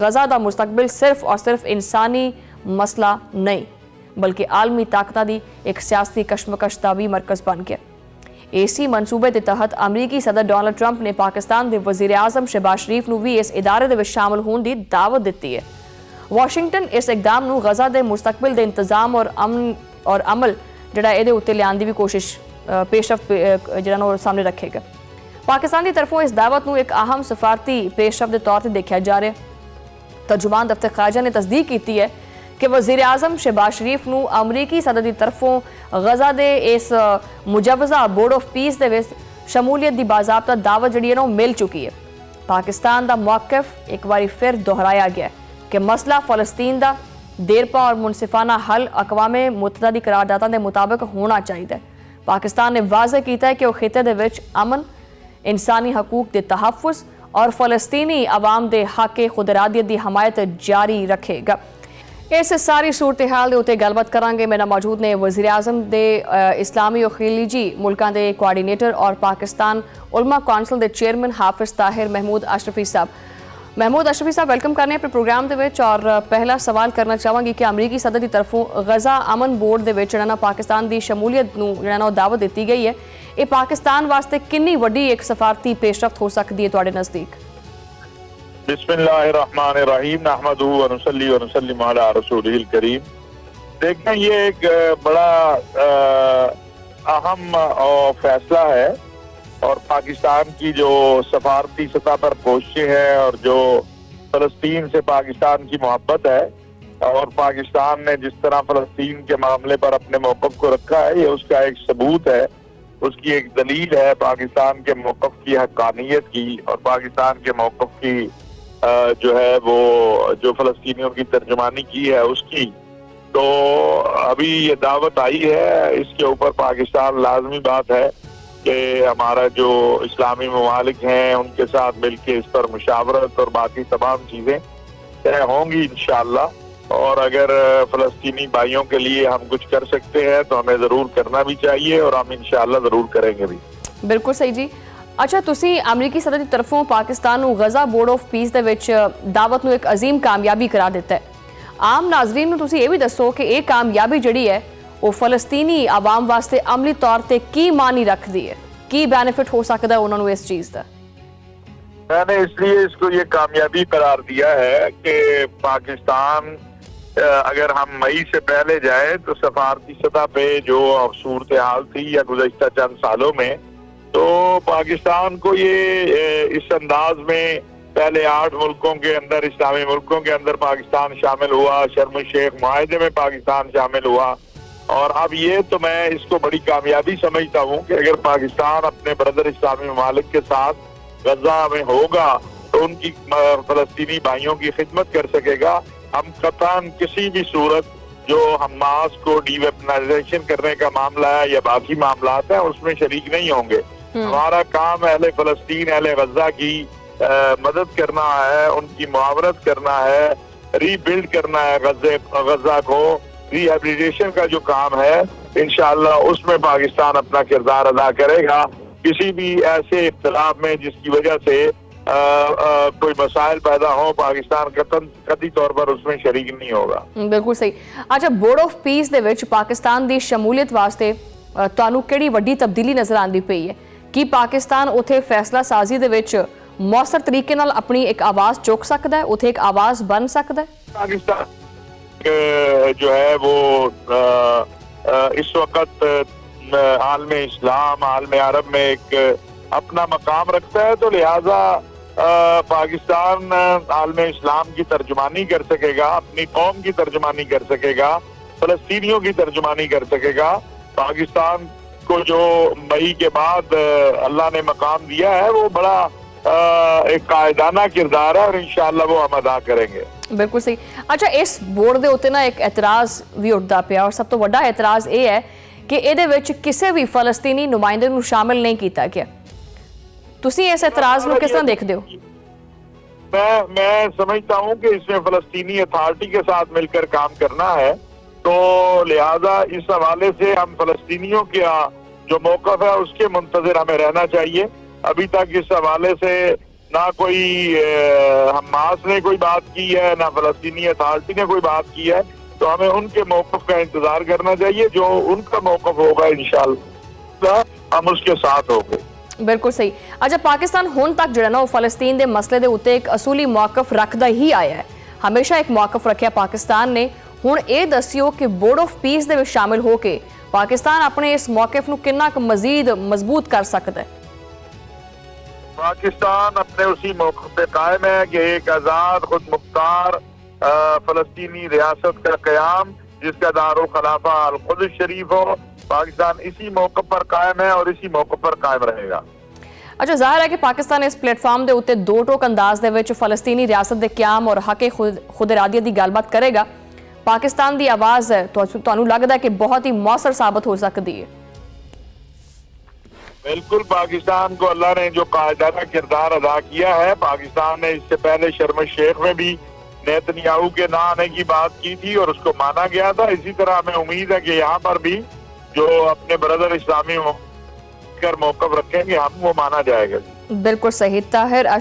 غزہ دا مستقبل صرف اور صرف انسانی مسئلہ نہیں بلکہ عالمی طاقتاں دی ایک سیاسی کشمکش دا بھی مرکز بن گیا۔ اسی منصوبے کے تحت امریکی صدر ڈونلڈ ٹرمپ نے پاکستان دے وزیر اعظم شہباز شریف نو بھی اس ادارے دے وچ شامل ہون دی دعوت دیتی ہے۔ واشنگٹن اس اقدام نو غزہ دے مستقبل دے انتظام اور امن اور عمل جڑا اے دے اوتے لیان دی بھی کوشش پیشرفت جڑا نو سامنے رکھے گا۔ پاکستان دی طرفوں اس دعوت نو ایک اہم سفارتی پیشرفت دے طور تے دیکھا جا رہا ہے۔ ترجمان دفتر خارجہ نے تصدیق کی ہے کہ وزیر اعظم شہباز شریف نو امریکی صدر دی طرفوں غزہ دے اس مجوزہ بورڈ آف پیس دے وچ شمولیت دی باضابطہ دعوت جڑی ہے نا مل چکی ہے۔ پاکستان دا موقف ایک باری پھر دہرایا گیا ہے کہ مسئلہ فلسطین دا دیرپا اور منصفانہ حل اقوام متحدہ دی قرارداداں دے مطابق ہونا چاہیے۔ پاکستان نے واضح کیتا ہے کہ وہ خطے دے وچ امن، انسانی حقوق دے تحفظ اور فلسطینی عوام دے حق خود ارادیت دی حمایت جاری رکھے گا۔ اس ساری صورتحال دے اوتے گل بات کران گے۔ میرا موجود نے وزیر اعظم دے اسلامی و خلیجی ملکاں دے کوارڈینیٹر اور پاکستان علماء کونسل دے چیئرمین حافظ طاہر محمود اشرفی صاحب۔ محمود اشرفی صاحب ویلکم کرنے اپنے پروگرام دے وچ، اور پہلا سوال کرنا چاہوں گی کہ امریکی صدر دی طرفوں غزہ امن بورڈ دے وچ جڑا پاکستان دی شمولیت نو جڑا دعوت دیتی گئی ہے، یہ پاکستان واسطے کنی وڈی ایک سفارتی پیشرفت ہو سکتی ہے تواڈے نزدیک؟ بسم اللہ الرحمن الرحیم، نحمدہ ونصلی ونسلم علی رسولہ الکریم۔ دیکھیں یہ ایک بڑا اہم فیصلہ ہے، اور پاکستان کی جو سفارتی سطح پر کوششیں ہیں اور جو فلسطین سے پاکستان کی محبت ہے، اور پاکستان نے جس طرح فلسطین کے معاملے پر اپنے موقف کو رکھا ہے، یہ اس کا ایک ثبوت ہے، اس کی ایک دلیل ہے پاکستان کے موقف کی حقانیت کی، اور پاکستان کے موقف کی جو ہے وہ جو فلسطینیوں کی ترجمانی کی ہے اس کی۔ تو ابھی یہ دعوت آئی ہے، اس کے اوپر پاکستان لازمی بات ہے کہ ہمارا جو اسلامی ممالک ہیں ان کے ساتھ مل کے اس پر مشاورت اور باقی تمام چیزیں طے ہوں گی انشاءاللہ، اور اگر فلسطینی بھائیوں کے لیے ہم کچھ کر سکتے ہیں تو ہمیں ضرور کرنا بھی چاہیے، اور ہم انشاءاللہ ضرور کریں گے بھی۔ بالکل صحیح جی۔ اچھا، تسی امریکی صدر دی طرفوں پاکستان نو غزہ بورڈ آف پیس دے وچ دعوت نو ایک عظیم کامیابی قرار دیتا ہے۔ عام ناظرین نو تسی یہ بھی دسو کہ یہ کامیابی جڑی ہے وہ فلسطینی عوام واسطے عملی طور تے کی معنی رکھ دی ہے، کی بینیفٹ ہو سکتا ہے انہوں نے اس چیز دا؟ میں نے اس لیے اس کو یہ کامیابی قرار دیا ہے کہ پاکستان اگر ہم مئی سے پہلے جائیں تو سفارتی سطح پہ جو صورتحال تھی یا گزشتہ چند سالوں میں، تو پاکستان کو یہ اس انداز میں پہلے 8 ملکوں کے اندر، اسلامی ملکوں کے اندر پاکستان شامل ہوا، شرم الشیخ معاہدے میں پاکستان شامل ہوا، اور اب یہ تو میں اس کو بڑی کامیابی سمجھتا ہوں کہ اگر پاکستان اپنے بردر اسلامی ممالک کے ساتھ غزہ میں ہوگا تو ان کی فلسطینی بھائیوں کی خدمت کر سکے گا۔ ہم قطعاً کسی بھی صورت جو حماس کو ڈی ویپنائزیشن کرنے کا معاملہ ہے یا باقی معاملات ہیں اس میں شریک نہیں ہوں گے۔ ہمارا کام اہل فلسطین، اہل غزہ کی مدد کرنا ہے، ان کی معاونت کرنا ہے، ری بلڈ کرنا ہے غزہ کو، ری ہیبلیٹیشن کا جو کام ہے انشاءاللہ اس میں پاکستان اپنا کردار ادا کرے گا۔ کسی بھی ایسے اختلاف میں جس کی وجہ سے کوئی مسائل پیدا ہو، پاکستان قطعی طور پر اس میں شریک نہیں ہوگا۔ بالکل صحیح۔ اچھا، بورڈ آف پیس دے وچ پاکستان دی شمولیت واسطے تانوں کیڑی وڈی تبدیلی نظر آندی پئی ہے؟ کی پاکستان اوتھے فیصلہ سازی دے وچ مؤثر طریقے نال اپنی ایک آواز چوک سکدا ہے، اوتھے ایک آواز بن سکدا ہے؟ پاکستان جو ہے وہ اس وقت عالم اسلام، عالم عرب میں ایک اپنا مقام رکھتا ہے، تو لہٰذا پاکستان عالم اسلام کی ترجمانی کر سکے گا، اپنی قوم کی ترجمانی کر سکے گا، فلسطینیوں کی ترجمانی کر سکے گا۔ پاکستان کو جو مئی کے بعد اللہ نے مقام دیا ہے وہ بڑا ایک قائدانہ کردار ہے، اور انشاءاللہ وہ ہم ادا کریں گے۔ بالکل صحیح۔ اچھا، اس بورڈ دے اوتے نا ایک اعتراض بھی اٹھدا پیا، اور سب تو بڑا اعتراض یہ ہے کہ ایدے وچ کسے بھی فلسطینی نمائندے نو شامل نہیں کیتا گیا۔ تسی اس اعتراض نو کس طرح دیکھدے ہو؟ میں سمجھتا ہوں کہ اس میں فلسطینی اتھارٹی کے ساتھ مل کر کام کرنا ہے، تو لہذا اس حوالے سے ہم فلسطینیوں کا جو موقف ہے اس کے منتظر ہمیں رہنا چاہیے۔ ابھی تک اس حوالے سے نہ کوئی حماس نے کوئی بات کی ہے، نہ فلسطینی اتھارٹی نے کوئی بات کی ہے، تو ہمیں ان کے موقف کا انتظار کرنا چاہیے. جو ان کا موقف ہوگا انشاءاللہ ہم اس کے ساتھ ہوں گے. ਬਿਲਕੁਲ ਸਹੀ. ਅੱਛਾ, ਪਾਕਿਸਤਾਨ ਹੁਣ ਤੱਕ ਜਿਹੜਾ ਨਾ ਉਹ ਫਲਸਤੀਨ ਦੇ ਮਸਲੇ ਦੇ ਉੱਤੇ ਇੱਕ ਅਸੂਲੀ ਮੌਕਫ ਰੱਖਦਾ ਹੀ ਆਇਆ ਹੈ. ਹਮੇਸ਼ਾ ਇੱਕ ਮੌਕਫ ਰੱਖਿਆ ਪਾਕਿਸਤਾਨ ਨੇ. ਹੁਣ ਇਹ ਦੱਸਿਓ ਕਿ ਬੋਰਡ ਆਫ ਪੀਸ ਦੇ ਵਿੱਚ ਸ਼ਾਮਿਲ ਹੋ ਕੇ ਪਾਕਿਸਤਾਨ ਆਪਣੇ ਇਸ ਮੌਕਫ ਨੂੰ ਕਿੰਨਾ ਕੁ ਮਜ਼ੀਦ ਮਜ਼ਬੂਤ ਕਰ ਸਕਦਾ ਹੈ. پاکستان اپنے اسی موقع پہ قائم ہے کہ ایک آزاد خود مختار فلسطینی ریاست کا قیام جس کا دارالخلافہ القدس شریف ہو. پاکستان اسی موقع پر قائم ہے اور اسی موقع پر قائم رہے گا. ਅੱਛਾ, ਜ਼ਾਹਿਰ ਹੈ ਕਿ ਪਾਕਿਸਤਾਨ ਇਸ ਪਲੇਟਫਾਰਮ ਦੇ ਉੱਤੇ ਦੋ ਟੋਕ ਅੰਦਾਜ਼ ਦੇ ਵਿੱਚ ਫਲਸਤੀਨੀ ਰਿਆਸਤ ਦੇ ਕਿਆਮ ਔਰ ਹੱਕ ਖੁਦ ਇਰਾਦੀਅਤ ਦੀ ਗੱਲਬਾਤ ਕਰੇਗਾ. ਪਾਕਿਸਤਾਨ ਦੀ ਆਵਾਜ਼ ਹੈ ਤੁਹਾਨੂੰ ਲੱਗਦਾ ਹੈ ਕਿ ਬਹੁਤ ਹੀ ਮੌਸਰ ਸਾਬਤ ਹੋ ਸਕਦੀ ਹੈ. بالکل پاکستان کو اللہ نے جو قائدانہ کردار ادا کیا ہے. پاکستان نے اس سے پہلے شرم الشیخ میں بھی نیتنیاہو کے نہ آنے کی بات کی تھی اور اس کو مانا گیا تھا. اسی طرح ہمیں امید ہے کہ یہاں پر بھی جو اپنے برادر اسلامی کر موقف رکھیں گے ہم وہ مانا جائے گا. بالکل صحیح. طاہر